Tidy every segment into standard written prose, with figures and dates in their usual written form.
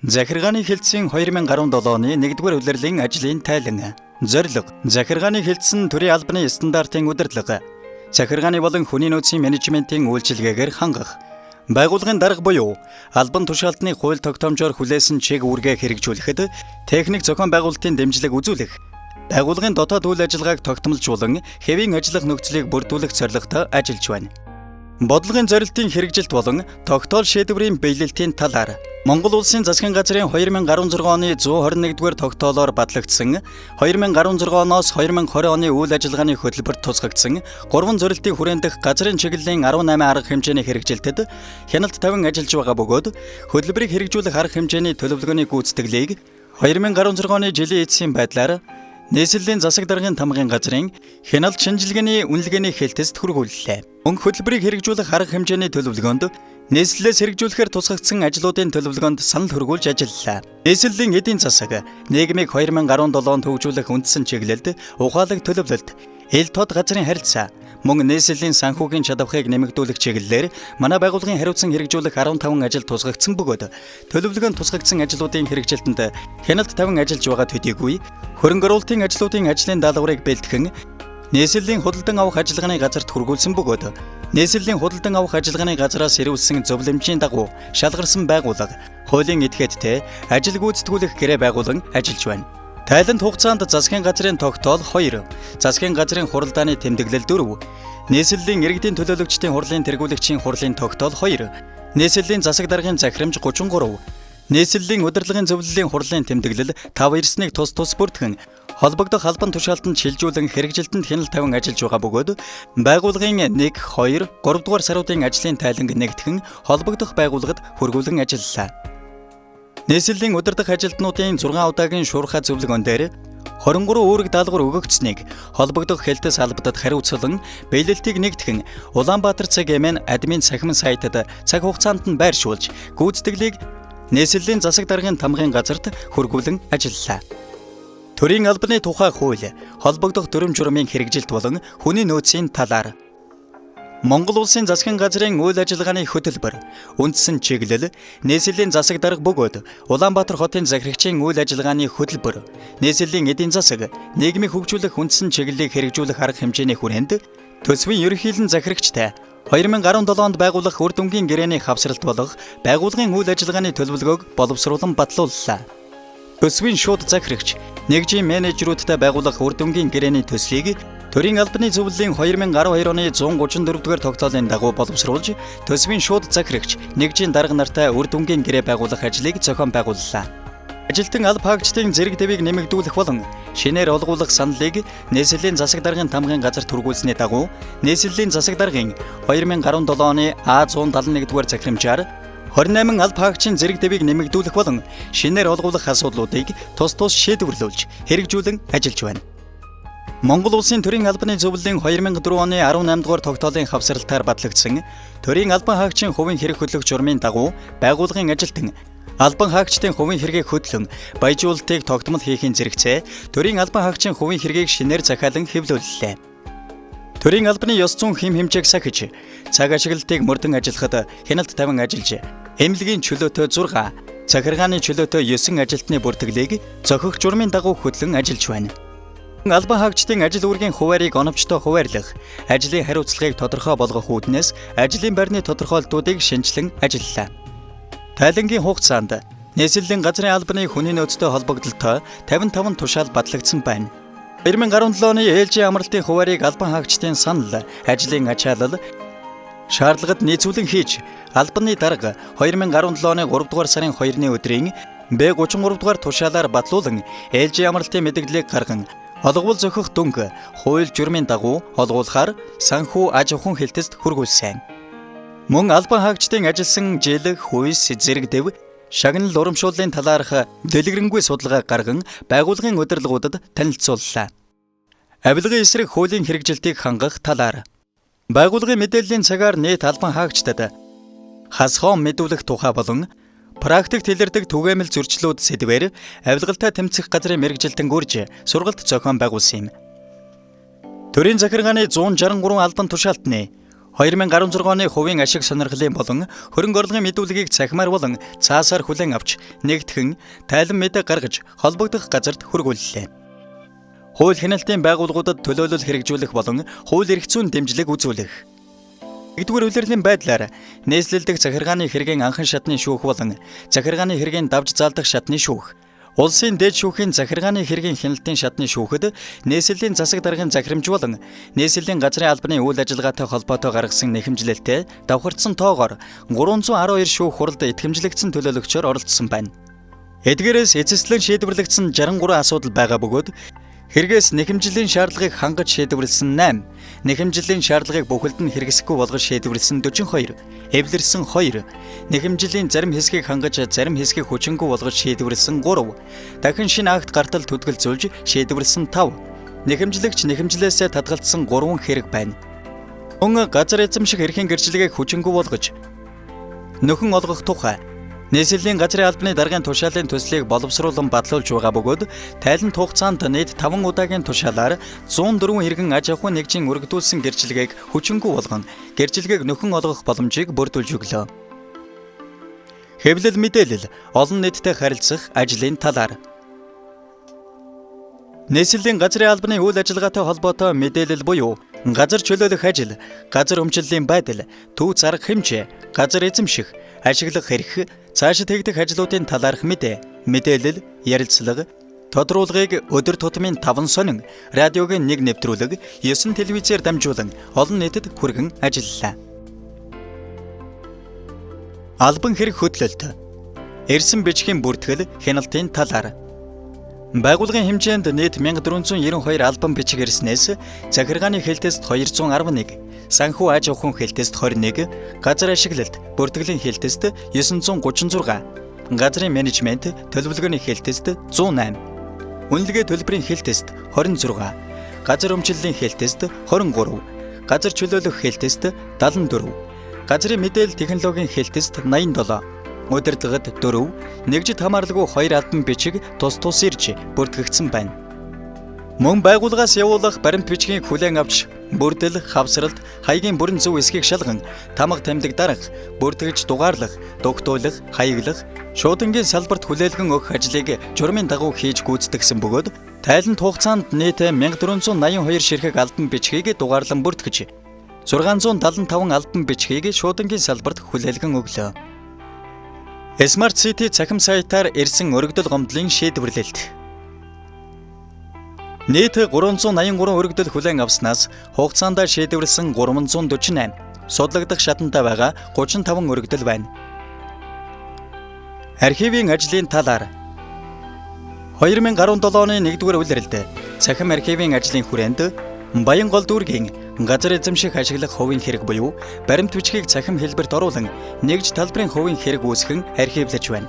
Захиргааны хэлтсийн 2017 оны 1-р улирлын ажлын тайлан. Зорилго: захиргааны хэлтсэн төрийн албаны стандартын удирдлага. Захиргааны болон хүний нөөцийн менежментийн үйлчилгээгээр хангах. Байгууллагын дарга буюу албан тушаалтны хууль тогтоомжоор хүлээсэн чиг үүргээ хэрэгжүүлэхэд техник зохион байгуулалтын дэмжлэг үзүүлэх. Байгууллагын дотоод үйл ажиллагааг тогтмолжуулан хэвийн ажиллах нөхцөлийг бүрдүүлэх зорилготой ажиллаж байна. Бодлогын зорилтын хэрэгжилт болон тогтоол шийдвэрийн биелэлтийн талаар Монгол Улсын засгийн газрын 2016 оны 121-р тогтоолоор батлагдсан 2016 оноос 2020 оны үйл ажиллагааны хөтөлбөрт тусгагдсан 3 зорилтын хүрээх газрын чиглэлийн 18 арга хэмжээний хэрэгжилтэд хяналт тавин ажиллаж байгаа бөгөөд хөтөлбөрийг хэрэгжүүлэх арга хэмжээний төлөвлөгөөний гүйцэтгэлийг 2016 оны жилийн эцсийн байдлаар нийслэлийн засаг даргын тамгын газрын хяналт шинжилгээний үнэлгээний хэлтэст хүргүүллээ. Мөн хөтөлбөрийг хэрэгжүүлэх арга хэмжээний төлөвлөгөөнд нийслэлээс хэрэгжүүлэхээр тусгагдсан ажлуудын төлөвлөгөөнд санал хөргүүлж ажиллалаа. Нийслэлийн эдийн засаг нийгмийг 2017 онд хөгжүүлэх үндсэн чиглэлд ухаалаг төлөвлөлт, ил тод газрын харилцаа, мөн нийслэлийн санхүүгийн чадварыг нэмэгдүүлэх чиглэлээр манай байгууллагын хариуцсан хэрэгжүүлэх 15 ажил тусгагдсан бөгөөд төлөвлөгөөнд тусгагдсан ажлуудын хэрэгжилтэнд хяналт тавин ажиллаж байгаа төдийгүй хөрөнгө оруулалтын ажлуудын ажлын даалгаврыг бэлтгэн нийслэлийн худалдан авах ажиллагааны газарт хүргүүлсэн бөгөөд нийслэлийн худалдан авах ажиллагааны газраас ирүүлсэн зөвлөмжийн дагуу шалгарсан байгууллага хуулийн этгээдтэй ажил гүйцэтгүүлэх гэрээ байгуулан ажиллаж байна. Тайланд хугацаанд засгийн газрын тогтоол 2, засгийн газрын хуралдааны тэмдэглэл 4, нийслэлийн иргэдийн төлөөлөгчдийн хурлын тэргүүлэгчийн хурлын тогтоол 2, нийслэлийн засаг даргын захирамж 33, нийслэлийн удирдлагын зөвлөлийн хурлын тэмдэглэл 5 ирснийг тус бүртгэн холбогдох албан тушаалтанд шилжүүлэн хэрэгжилтэнд хяналт тавин ажиллаж байгаа бөгөөд байгууллагын 1, 2, 3 дугаар саруудын ажлын тайланг нэгтгэн холбогдох байгууллагад хүргүүлэн ажиллалаа. Нийслэлийн удирдах ажилтнуудын 6 удаагийн шуурхай зөвлөгөөн дээр 23 үүрэг даалгавар өгөгдсөнийг холбогдох хэлтэс албадад хариуцлан биелэлтийг нэгтгэн Улаанбаатар ЦГМ админ цахим сайтад цаг хугацаанд нь байршуулж гүйцэтгэлийг нийслэлийн засаг даргын тамгын газарт хүргүүлэн ажиллалаа. Төрийн албаны тухай хууль, холбогдох дүрм журмын хэрэгжилт болон хүний нөөцийн талаар Монгол Улсын засгийн газрын үйл ажиллагааны хөтөлбөр, үндсэн чиглэл, нийслэлийн засаг дарга бөгөөд Улаанбаатар хотын захирагчийн үйл ажиллагааны хөтөлбөр, нийслэлийн эдийн засаг, нийгмийг хөгжүүлэх үндсэн чиглэлийг хэрэгжүүлэх арга хэмжээний хүрээнд төсвийн ерөнхийлөн захирагчтай 2017 онд байгуулах үр дүнгийн гэрээний хавсралт болох байгууллагын үйл ажиллагааны төлөвлөгөөг боловсруулан батлууллаа. Төсвийн шууд захирагч, нэгжийн менежерүүдтэй байгуулах үр дүнгийн гэрээний төслийг Төрийн албаны зөвлөлийн 2012 оны 134-р тогтоолын дагуу боловсруулж, төсвийн шууд захирагч, нэгжийн дарга нартай үр дүнгийн гэрээ байгуулах ажлыг зохион байгууллаа. Ажилтан алба хаагчдын зэрэг дэвийг нэмэгдүүлэх болон шинээр олгуулах саналыг нийслэлийн засаг даргын тамгын газарт хүргүүлсэний дагуу нийслэлийн засаг даргын 2017 оны А171-р захирамжаар 28 алба хаагчийн зэрэг дэвийг нэмэгдүүлэх болон шинээр олгуулах асуудлуудыг тус шийдвэрлүүлж хэрэгжүүлэн ажиллаж байна. Монгол Улсын төрийн албаны зөвлөлийн 2004 оны 18 дугаар тогтоолын хавсралтаар батлагдсан төрийн албан хаагчийн хувийн хэрэг хөтлөх журмын дагуу байгууллагын ажилтан албан хаагчдын хувийн хэргийг хөтлөн баяжуулалтыг тогтмол хийхийн зэрэгцээ төрийн албан хаагчийн хувийн хэргийг шинээр захиалан хэвлүүллээ. Төрийн албаны ёс зүйн хэм хэмжээг сахиж, цаг ашиглалтыг мөрдөн ажиллахад хяналт тавин ажиллаж, эмнэлгийн чөлөөтэй 6, захиргааны чөлөөтэй 9 ажилтны бүртгэлийг зохих журмын дагуу хөтлөн ажиллаж байна. Албан хаагчдын ажил үүргийн хуваарийг оновчтой хуваарлах, ажлын хариуцлагыг тодорхой болгох үүднээс ажлын байрны тодорхойлолтуудыг шинжилэн ажиллалаа. Тайлангийн хугацаанд нийслэлийн газрын албаны хүний нөөцтэй холбогдлолтой 55 тушаал батлагдсан байна. 2017 оны ээлжийн амралтын хуваарийг албан хаагчдын санал, ажлын ачаалал, шаардлагад нийцүүлэн хийж, албаны дарга 2017 оны 3 дугаар сарын 2-ны өдрийн Б33 дугаар тушаалаар батлуулан ээлжийн амралтын мэдээллийг гарган олгуул зохих дүнг хууль журмын дагуу олгуулахаар санхүү аж ахуйн хэлтэст хүргүүлсэн. Мөн албан хаагчдын ажилласан жил, хүйс, зэрэг дэв, шагнал урамшууллын талаарх дэлгэрэнгүй судалгаа гарган байгууллагын удирдлагуудад танилцууллаа. Авилгын эсрэг хуулийн хэрэгжилтийг хангах талаар байгууллагын мэдээллийн цагаар нийт албан хаагчдад хасхоон мэдүүлэх тухай болон практикт илэрдэг түгээмэл зөрчлүүд сэдвээр авилгалтай тэмцэх газрын мэргэжилтэн гүрж сургалт зохион байгуулсан юм. Төрийн захиргааны 163 албан тушаалтны 2016 оны хувийн ашиг сонирхлын болон хөрөнгө орлогын мэдүүлгийг цахимаар болон цаасаар хүлээн авч нэгтгэн тайлан мэдээ гаргаж холбогдох газарт хүргүүллээ. Хууль хяналтын байгууллагуудад төлөөлөл хэрэгжүүлэх болон хууль эрх зүйн дэмжлэг үзүүлэх. Нэгдүгээр улирлын байдлаар нийслэлдэх захиргааны хэргийн анхан шатны шүүх болон захиргааны хэргийн давж заалдах шатны шүүх. Улсын дээд шүүхийн захиргааны хэргийн хяналтын шатны шүүхэд нийслэлийн засаг даргын захирамж болон нийслэлийн газрын албаны үйл ажиллагаатай холбоотой гаргасан нэхэмжлэлтэй давхардсан тоогоор 312 шүүх хуралд итгэмжлэгдсэн төлөөлөгчөөр оролцсон байна. Эдгээрээс эцэслэн шийдвэрлэгдсэн 63 асуудал байгаа бөгөөд хэрэгээс нэхэмжлийн шаардлагыг хангаж шийдвэрлсэн 8, нэхэмжлийн шаардлагыг бүхэлд нь хэрэгсэхгүй болгож шийдвэрлсэн 42, эвлэрсэн 2, нэхэмжлийн зарим хэсгийг хангаж зарим хэсгийг хүчингүй болгож шийдвэрлсэн 3, дахин шинэ акт гартал төдгөлзүүлж шийдвэрлсэн 5, нэхэмжлэгч нэхэмжлээсээ татгалзсан 3 хэрэг байна. Мөн газар эзэмших эрхийн гэрчлэгийг хүчингүй болгож нөхөн олгох тухай нийслэлийн газрын албаны даргын тушаалын төслийг боловсруулан батлуулж байгаа бөгөөд тайлант хугацаанд нийт 5 удаагийн тушаалаар 104 иргэн аж ахуйн нэгжийн өргөдүүлсэн гэрчлэгийг хүчингүй болгон гэрчлэгийг нөхөн олгох боломжийг бүрдүүлж өглөө. Хэвлэл мэдээлэл олон нийттэй харилцах ажлын талаар. Нийслэлийн газрын албаны үйл ажиллагаатай холбоотой мэдээлэл буюу газар чөлөөлөх ажил, газар өмчлөлийн байдал, төв зарга хэмжээ, газар эзэмших, ашиглах эрх, цаашид хийгдэх ажлуудын талаарх мэдээлэл, ярилцлага, тодруулгыг өдөр тутмын 5 сонин, радиогийн 1 нэвтрүүлэг, 9 телевизээр дамжуулан олон нийтэд хүргэн ажиллалаа. Албан хэрэг хөдлөлт. Ирсэн бичгийн бүртгэл, хяналтын талаар. Байгууллагын хэмжээнд нийт 1492 албан бичиг ирснээс захиргааны хэлтэст 211, санхүү аж ахуйн хэлтэст 21, газар ашиглалт, бүртгэлийн хэлтэст 936, газрын менежмент, төлөвлөгөөний хэлтэст 108, үнэлгээ төлбөрийн хэлтэст 26, газар өмчлөлийн хэлтэст 23, газар чөлөөлөх хэлтэст 74, газрын мэдээлэл технологийн хэлтэст 87, удирдлагад 4, нэгжид хамааралгүй 2 албан бичиг тус ирж бүртгэгдсэн байна. Мөн байгууллагаас явуулах баримт бичгийг хүлээн авч бүрдэл, хавсралт, хаягийн бүрэн зөв эсхийг шалган, тамга тамдаг дарах, бүртгэж дугаарлах, дугтуулах, хаяглах, шуудангийн салбарт хүлээлгэн өгөх ажлыг журмын дагуу хийж гүйцэтгэсэн бөгөөд тайлант хугацаанд нийт 1482 ширхэг албан бичгийг дугаарлан бүртгэж 675 албан бичгийг шуудангийн салбарт хүлээлгэн өглөө. Smart City цахим сайтаар ирсэн өргөдөл гомдлын шийдвэрлэлт. Нийт 383 өргөдөл хүлээн авснаас хугацаанд шийдвэрлсэн 348, судлагдах шатантай байгаа 35 өргөдөл байна. Архивын ажлын талаар. 2017 оны 1-р улирлд цахим архивын ажлын хүрээнд Баянгол дүүргийн газар эзэмших ашиглах хувийн хэрэг буюу баримт бичгийг цахим хэлбэрт оруулан нэгж талбарын хувийн хэрэг үүсгэн архивлаж байна.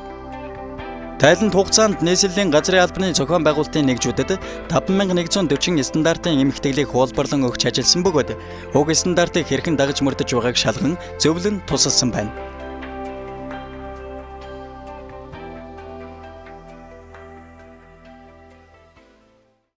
Тайлант хугацаанд нийслэлийн газрын албаны зохион байгуулалтын нэгжүүдэд 5140 стандартын эмхтэглийг хуулбарлан өгч ажилласан бөгөөд уг стандартыг хэрхэн дагаж мөрдөж байгааг шалган зөвлөн тусалсан байна.